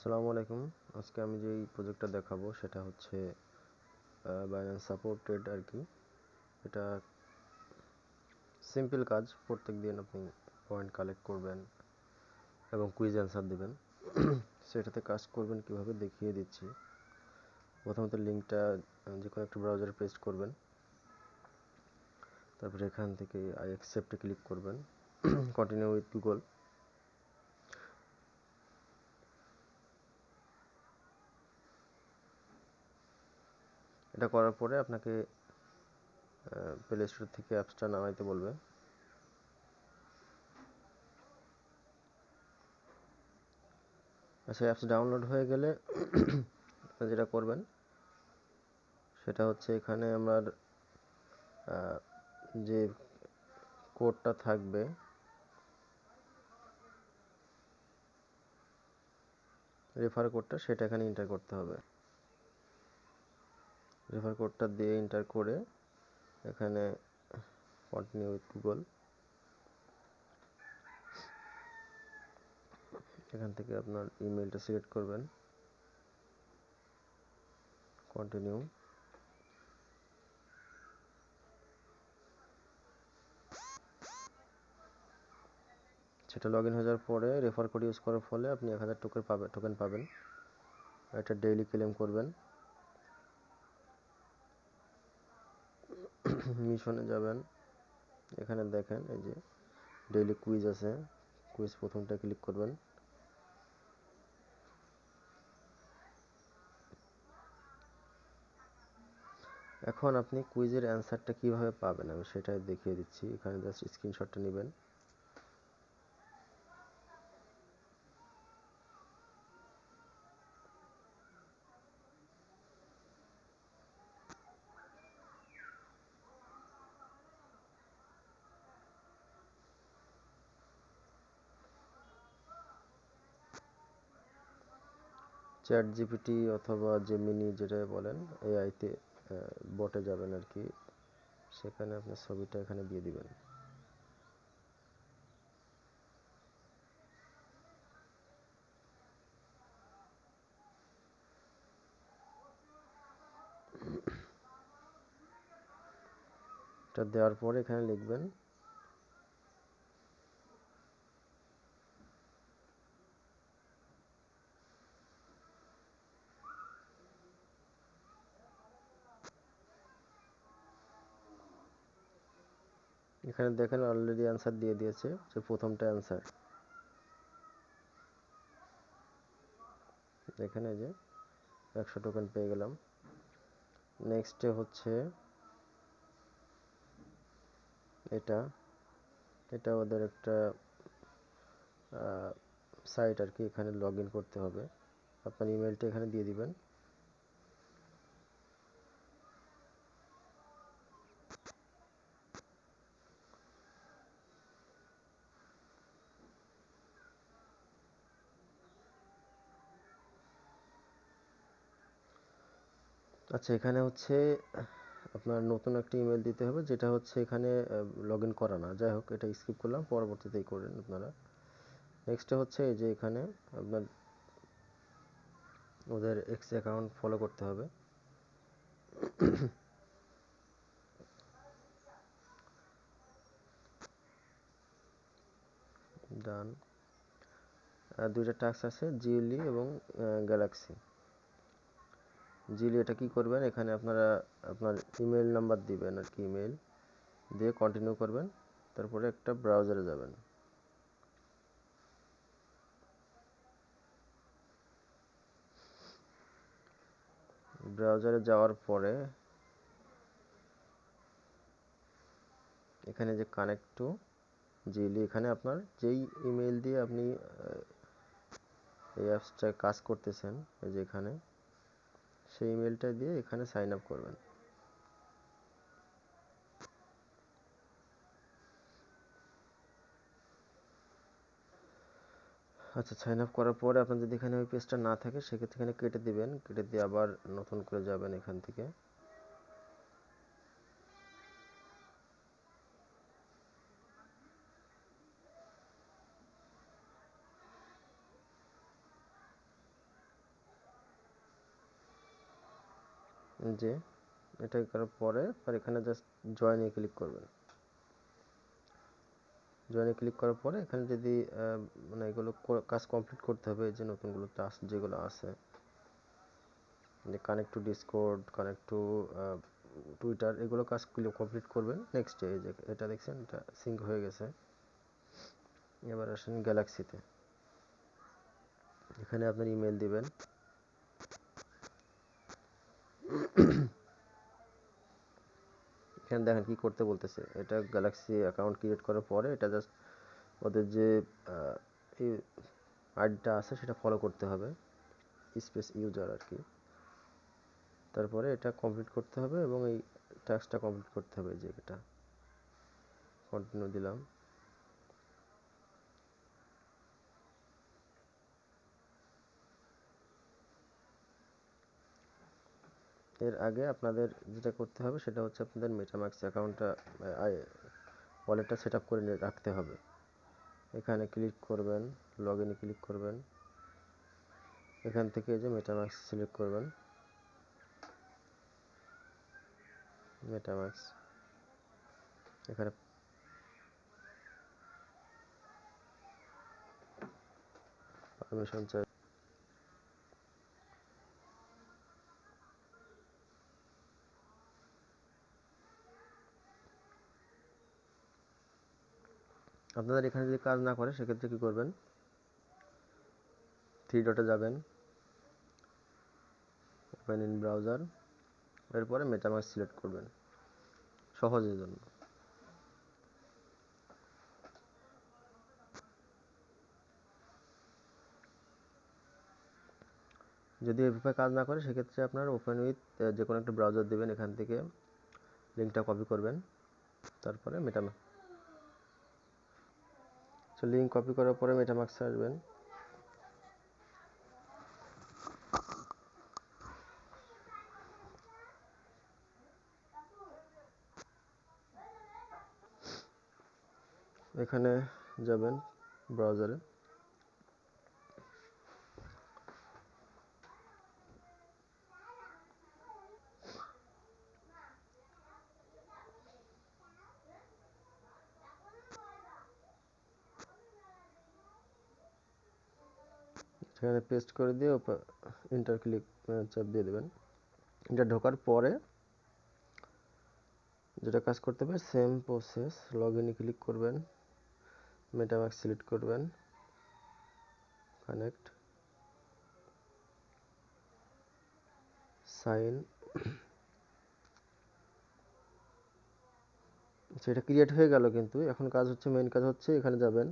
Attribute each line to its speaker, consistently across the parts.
Speaker 1: আসসালামু আলাইকুম। আজকে আমি যেই প্রজেক্টটা দেখাবো সেটা হচ্ছে বাইন্যান্স সাপোর্টেড আর কি। এটা সিম্পল কাজ। প্রত্যেক দিন আপনি পয়েন্ট কালেক্ট করবেন এবং কুইজ অ্যান্সার দেবেন। সেটাতে কাজ করবেন কিভাবে দেখিয়ে দিচ্ছি। প্রথমত লিঙ্কটা যে কোনো একটা ব্রাউজারে পেস্ট করবেন, তারপরে এখান থেকে আই অ্যাকসেপ্টে ক্লিক করবেন, কন্টিনিউ উইথ গুগল। এটা করার পরে আপনাকে প্লে স্টোর থেকে অ্যাপসটা নামাইতে বলবে। আচ্ছা, অ্যাপস ডাউনলোড হয়ে গেলে যেটা করবেন সেটা হচ্ছে এখানে আমার যে কোডটা থাকবে রেফার কোডটা, সেটা এখানে এন্টার করতে হবে। রেফার কোডটা দিয়ে এন্টার করে এখানে কন্টিনিউ উইথ গুগল, এখান থেকে আপনার ইমেলটা সিলেক্ট করবেন, কন্টিনিউ। সেটা লগ ইন হয়ে যাওয়ার পরে রেফার কোড ইউজ করার ফলে আপনি 1000 টোকেন পাবেন। এটা ডেইলি ক্লেম করবেন। মিশনে যাবেন, এখানে দেখেন এই যে ডেইলি কুইজ আছে। কুইজ প্রথমটা ক্লিক করবেন। এখন আপনি কুইজের অ্যান্সারটা কিভাবে পাবেন আমি সেটাই দেখিয়ে দিচ্ছি। এখানে জাস্ট স্ক্রিনশটটা নেবেন। চ্যাট জিপিটি অথবা জেমিনি যেটা বলেন, এআইতে বটে যাবেন আর কি। সেখানে আপনার ছবিটা এখানে দিয়ে দিবেন। এটা দেওয়ার পরে এখানে লিখবেন এখানে দেখেন অলরেডি অ্যান্সার দিয়ে দিয়েছে, যে প্রথমটা অ্যান্সার। এখানে যে 100 টোকেন পেয়ে গেলাম। নেক্সটে হচ্ছে এটা এটা ওদের একটা সাইট আর কি। এখানে লগ ইন করতে হবে। আপনার ইমেলটা এখানে দিয়ে দিবেন। আচ্ছা, এখানে হচ্ছে আপনার নতুন একটা ইমেল দিতে হবে, যেটা হচ্ছে এখানে লগ ইন করা না। যাই হোক, এটা স্কিপ করলাম, পরবর্তীতেই করেন আপনারা। নেক্সটে হচ্ছে এই যে এখানে আপনার ওদের এক্স অ্যাকাউন্ট ফলো করতে হবে। ডান। দুইটা টাস্ক আছে, জিওলি এবং গ্যালাক্সি। জিওলি এটা কি করবেন, এখানে আপনারা আপনার ইমেল নাম্বার দিবেন আর কি। ইমেল দিয়ে কন্টিনিউ করবেন, তারপরে একটা ব্রাউজারে যাবেন। ব্রাউজারে যাওয়ার পরে এখানে যে কানেক্ট টু জিওলি, এখানে আপনার যেই ইমেল দিয়ে আপনি এই অ্যাপসটা কাজ করতেছেন, এই যে এখানে সেই ইমেলটা দিয়ে এখানে সাইন আপ করবেন। আচ্ছা, সাইন আপ করার পরে আপনার যদি এখানে ওই পেজটা না থাকে, সেক্ষেত্রে এখানে কেটে দিবেন। কেটে দিয়ে আবার নতুন করে যাবেন এখান থেকে। যে এটা করার পরে আর এখানে জাস্ট জয়েনে ক্লিক করবেন। জয়েনে ক্লিক করার পরে এখানে যদি মানে এগুলো কাজ কমপ্লিট করতে হবে, যে নতুনগুলো টাস্ক যেগুলো আছে, যে connect to Discord, connect to Twitter, এগুলো কাজগুলো কমপ্লিট করবেন। নেক্সট এই যে এটা দেখছেন, এটা সিঙ্ক হয়ে গেছে। এবার আসেন গ্যালাক্সিতে, এখানে আপনার ইমেল দিবেন। এখানে দেখেন কি করতে বলতেছে, এটা গ্যালাক্সি অ্যাকাউন্ট ক্রিয়েট করার পরে এটা জাস্ট ওদের যে আইডিটা আছে সেটা ফলো করতে হবে, স্পেস ইউজার আর কি। তারপরে এটা কমপ্লিট করতে হবে এবং এই টাস্কটা কমপ্লিট করতে হবে। যে এটা কন্টিনিউ দিলাম। এর আগে আপনাদের যেটা করতে হবে সেটা হচ্ছে আপনাদের মেটামাক্স অ্যাকাউন্টটা, ওয়ালেটটা সেট আপ করে রাখতে হবে। এখানে ক্লিক করবেন, লগ ইনে ক্লিক করবেন, এখান থেকে যে মেটামাক্স সিলেক্ট করবেন, মেটামাক্স এখানে পারমিশন চাই। আপনাদের এখানে যদি কাজ না করে সেক্ষেত্রে কি করবেন, থ্রি ডটে যাবেন, ওপেন ইন ব্রাউজার, এরপরে মেটামাক্স সিলেক্ট করবেন সহজের জন্য। যদি এভাবে কাজ না করে সেক্ষেত্রে আপনার ওপেন উইথ যে কোনো একটা ব্রাউজার দেবেন, এখান থেকে লিঙ্কটা কপি করবেন, তারপরে মেটামাক্স লিঙ্ক কপি করার পরে মেটামাক্সে আসবেন। এখানে যাবেন ব্রাউজারে, সেখানে পেস্ট করে দিয়ে ইন্টার ক্লিক চাপ দিয়ে দেবেন। এটা ঢোকার পরে যেটা কাজ করতে হবে, সেম প্রসেস, লগ ইনে ক্লিক করবেন, মেটামাক্স সিলেক্ট করবেন, কানেক্ট, সাইন। সেটা ক্রিয়েট হয়ে গেল, কিন্তু এখন কাজ হচ্ছে, মেইন কাজ হচ্ছে এখানে যাবেন,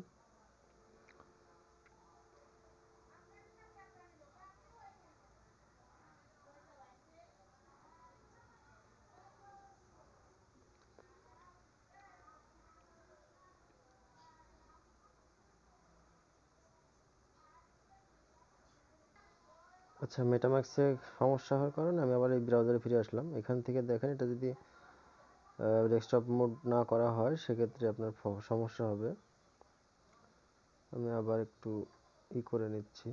Speaker 1: আচ্ছা মেটামাক্সে সমস্যা হওয়ার কারণে আমি আবার এই ব্রাউজারে ফিরে আসলাম। এখান থেকে দেখেন এটা যদি ডেস্কটপ মোড না করা হয় সেক্ষেত্রে আপনার সমস্যা হবে। আমি আবার একটু করে নিচ্ছি।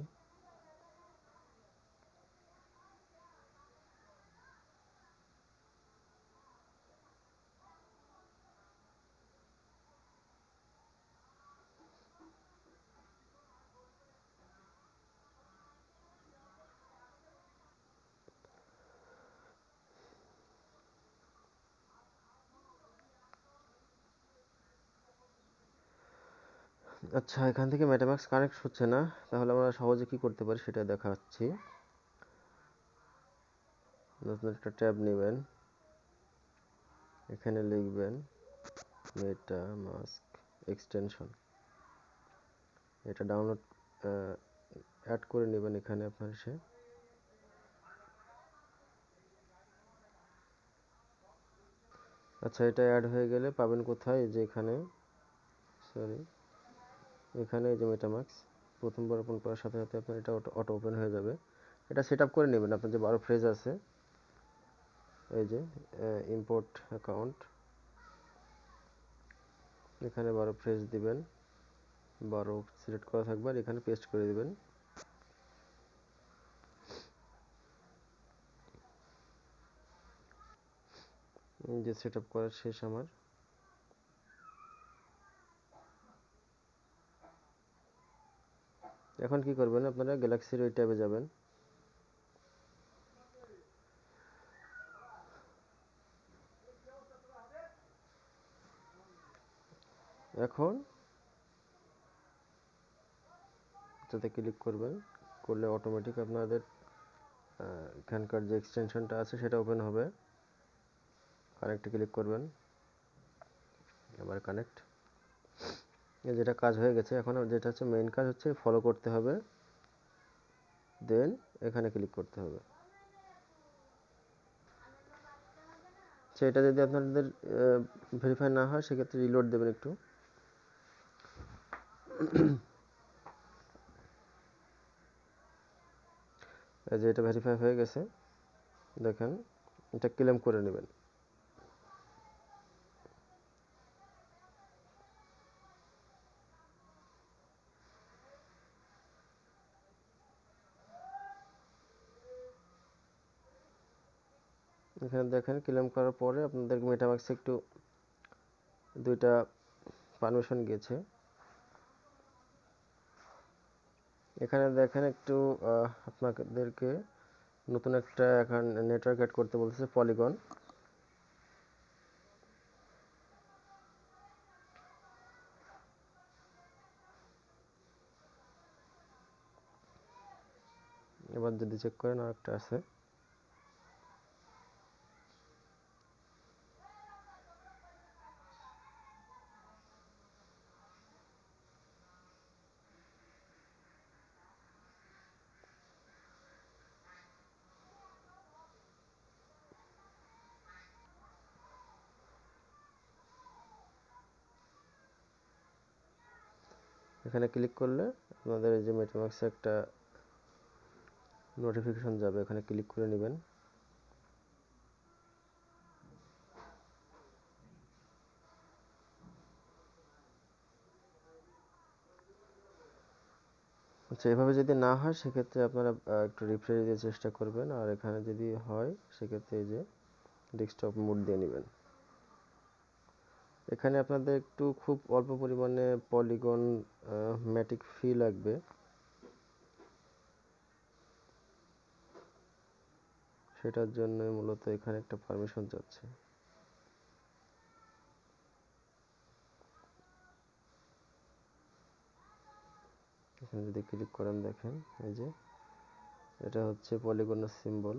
Speaker 1: আচ্ছা এখান থেকে মেটামাক্স কানেক্ট হচ্ছে না, তাহলে আমরা সহজে কি করতে পারি সেটা দেখাচ্ছি। নতুন একটা ট্যাব নেবেন, এখানে লিখবেন মেটামাস্ক এক্সটেনশন, এটা ডাউনলোড অ্যাড করে নেবেন এখানে আপনার এসে। আচ্ছা এটা অ্যাড হয়ে গেলে পাবেন কোথায়, যে এখানে, সরি, এখানে এই যে মেটামাক্স প্রথমবার ওপেন করার সাথে সাথে আপনার এটা অটো ওপেন হয়ে যাবে। এটা সেট আপ করে নেবেন, আপনার যে 12 ফ্রেজ আছে, এই যে ইম্পোর্ট অ্যাকাউন্ট, এখানে 12 ফ্রেজ দিবেন, 12 সিলেক্ট করা থাকবে আর এখানে পেস্ট করে দিবেন। যে সেট আপ করা শেষ আমার। এখন কি করবেন, আপনারা গ্যালাক্সির ওই ট্যাবে যাবেন। এখন এটাতে ক্লিক করবেন, করলে অটোমেটিক আপনাদের এখানকার যে এক্সটেনশনটা আছে সেটা ওপেন হবে। কানেক্টে ক্লিক করবেন, আবার কানেক্ট। যেটা কাজ হয়ে গেছে, এখন যেটা হচ্ছে মেইন কাজ হচ্ছে ফলো করতে হবে, দেন এখানে ক্লিক করতে হবে। সেটা যদি আপনাদের ভেরিফাই না হয় সেক্ষেত্রে রিলোড দেবেন একটু। এই যে এটা ভেরিফাই হয়ে গেছে, দেখেন এটা ক্লেম করে নেবেন। এখানে দেখেন ক্লেম করার পরে আপনাদের মেটামাক্সে একটু 2টা পারমিশন গেছে। এখানে দেখেন একটু আপনাদেরকে নতুন একটা এখন নেটওয়ার্ক অ্যাড করতে বলতেছে, পলিগন। এবার যদি চেক করেন আর একটা আছে। এখানে ক্লিক করলে আপনাদের এই যে মেটামাক্সে একটা নোটিফিকেশন যাবে, এখানে ক্লিক করে নেবেন। আচ্ছা, এভাবে যদি না হয় সেক্ষেত্রে আপনারা একটু রিফ্রেশ দিয়ে চেষ্টা করবেন, আর এখানে যদি হয় সেক্ষেত্রে এই যে ডেস্কটপ মোড দিয়ে নেবেন। এখানে আপনাদের একটু খুব অল্প পরিমাণে পলিগন ম্যাটিক ফি লাগবে, সেটার জন্য মূলত এখানে একটা পারমিশন যাচ্ছে। এখানে যদি ক্লিক করেন দেখেন এই যে এটা হচ্ছে পলিগনের সিম্বল।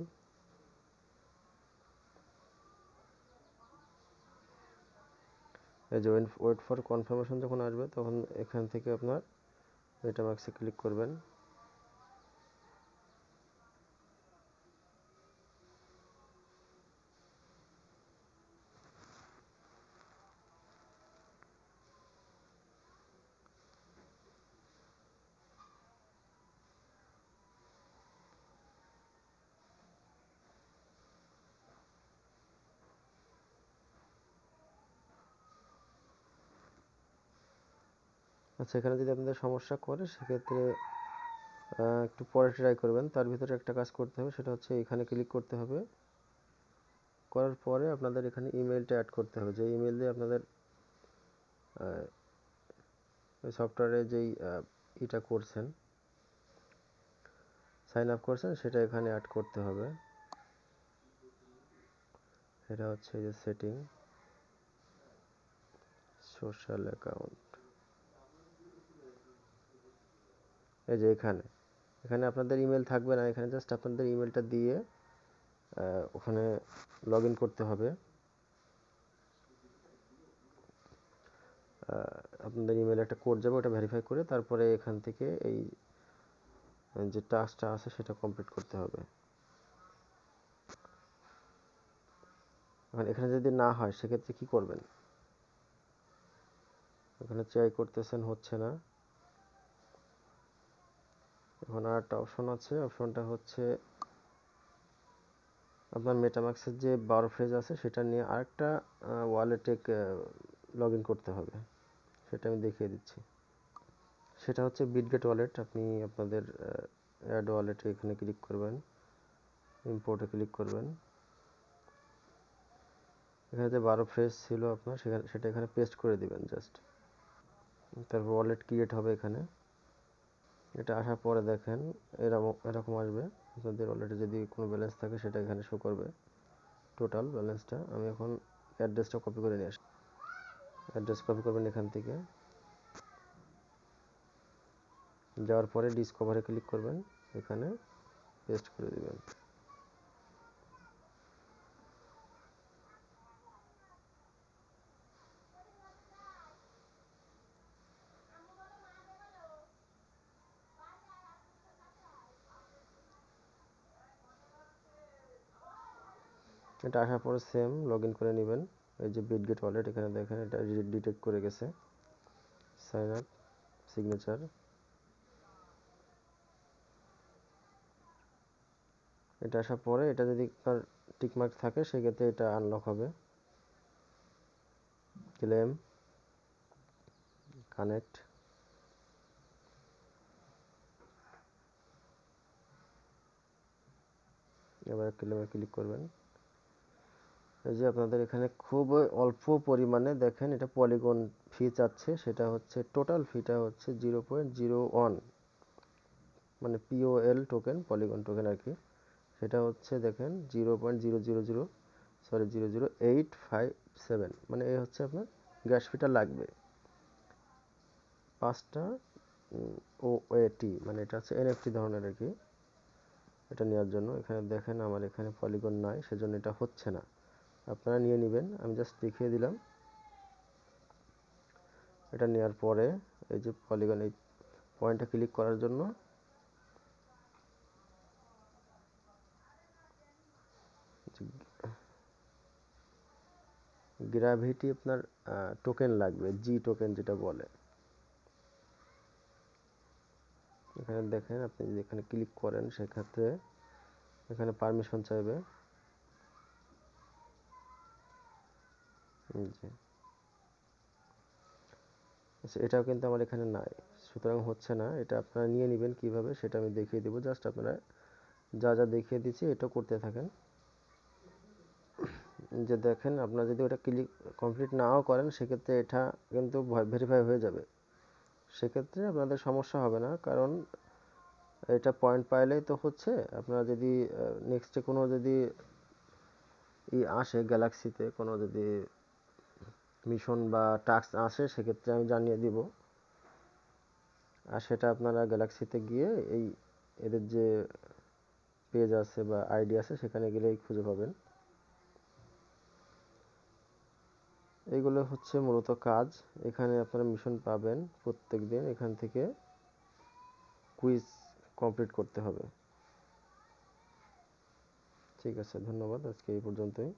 Speaker 1: এই যে ওয়েট ফর কনফার্মেশন যখন আসবে তখন এখান থেকে আপনার মেটামাক্সে ক্লিক করবেন। আচ্ছা, এখানে যদি আপনাদের সমস্যা করে সেক্ষেত্রে একটু পরে ট্রাই করবেন। তার ভিতরে একটা কাজ করতে হবে, সেটা হচ্ছে এখানে ক্লিক করতে হবে। করার পরে আপনাদের এখানে ইমেলটা অ্যাড করতে হবে, যে ইমেল দিয়ে আপনাদের ওই সফটওয়্যারে যেই এটা করছেন, সাইন আপ করছেন, সেটা এখানে অ্যাড করতে হবে। এটা হচ্ছে এই যে সেটিং, সোশ্যাল অ্যাকাউন্ট। এই যে এখানে এখানে আপনাদের ইমেল থাকবে না, এখানে জাস্ট আপনাদের ইমেলটা দিয়ে ওখানে লগ ইন করতে হবে। আপনাদের ইমেলে একটা কোড যাবে, ওটা ভেরিফাই করে তারপরে এখান থেকে এই যে টাস্কটা আছে সেটা কমপ্লিট করতে হবে। এখন এখানে যদি না হয় সেক্ষেত্রে কি করবেন? এখানে ট্রাই করতেছেন, হচ্ছে না। এখন আর একটা অপশন আছে, অপশনটা হচ্ছে আপনার মেটামাক্সের যে 12 ফ্রেজ আছে সেটা নিয়ে আরেকটা ওয়ালেটে লগ ইন করতে হবে, সেটা আমি দেখিয়ে দিচ্ছি। সেটা হচ্ছে বিটগেট ওয়ালেট। আপনি আপনাদের অ্যাড ওয়ালেটে এখানে ক্লিক করবেন, ইম্পোর্টে ক্লিক করবেন। এখানে যে 12 ফ্রেশ ছিল আপনার সেটা এখানে পেস্ট করে দিবেন জাস্ট। তারপর ওয়ালেট ক্রিয়েট হবে এখানে। এটা আসার পরে দেখেন এরকম এরকম আসবে। আপনাদের ওয়ালেটে যদি কোনো ব্যালেন্স থাকে সেটা এখানে শো করবে, টোটাল ব্যালেন্সটা। আমি এখন অ্যাড্রেসটা কপি করে নিয়ে আসি। অ্যাড্রেস কপি করবেন এখান থেকে, যাওয়ার পরে ডিসকভারে ক্লিক করবেন, এখানে পেস্ট করে দিবেন। এটা আসার পরে সেম লগ ইন করে নেবেন। এই যে বিটগেট ওয়ালেট, এখানে দেখেন এটা ডিটেক্ট করে গেছে। সাইন আপ, সিগনেচার, এটা আসার পরে এটা যদি আপনার টিকমার্ক থাকে সেক্ষেত্রে এটা আনলক হবে। ক্লেম, কানেক্ট, এবার ক্লেমে ক্লিক করবেন। এই যে আপনাদের এখানে খুব অল্প পরিমাণে দেখেন এটা পলিগন ফি চাচ্ছে, সেটা হচ্ছে টোটাল ফিটা হচ্ছে 0.01, মানে পিওএল টোকেন, পলিগন টোকেন আর কি। সেটা হচ্ছে দেখেন 0.00857, মানে এই হচ্ছে আপনার গ্যাস ফিটা লাগবে 5টা ওএটি, মানে এটা হচ্ছে এনএফটি ধরনের আর কি। এটা নেওয়ার জন্য এখানে দেখেন আমার এখানে পলিগন নাই, সেজন্য এটা হচ্ছে না। আপনারা নিয়ে নেবেন, আমি জাস্ট দেখিয়ে দিলাম। এটা নেওয়ার পরে এই যে পলিগন, এই পয়েন্টে ক্লিক করার জন্য গ্র্যাভিটি আপনার টোকেন লাগবে, জি টোকেন যেটা বলে। এখানে দেখেন আপনি যদি এখানে ক্লিক করেন সেক্ষেত্রে এখানে পারমিশন চাইবে। জি, আচ্ছা, এটাও কিন্তু আমার এখানে নাই, সুতরাং হচ্ছে না। এটা আপনারা নিয়ে নেবেন কিভাবে সেটা আমি দেখিয়ে দেবো। জাস্ট আপনারা যা যা দেখিয়ে দিচ্ছি এটা করতে থাকেন। যে দেখেন আপনারা যদি ওটা ক্লিক কমপ্লিট নাও করেন সেক্ষেত্রে এটা কিন্তু ভেরিফাই হয়ে যাবে। সেক্ষেত্রে আপনাদের সমস্যা হবে না, কারণ এটা পয়েন্ট পাইলেই তো হচ্ছে। আপনারা যদি নেক্সটে কোনো যদি আসে গ্যালাক্সিতে কোনো যদি মিশন বা টাস্ক আসে সেক্ষেত্রে আমি জানিয়ে দিব। আর সেটা আপনারা গ্যালাক্সিতে গিয়ে এই এদের যে পেজ আছে বা আইডি আছে সেখানে গেলেই খুঁজে পাবেন। এইগুলো হচ্ছে মূলত কাজ। এখানে আপনারা মিশন পাবেন প্রত্যেক দিন, এখান থেকে কুইজ কমপ্লিট করতে হবে। ঠিক আছে, ধন্যবাদ, আজকে এই পর্যন্তই।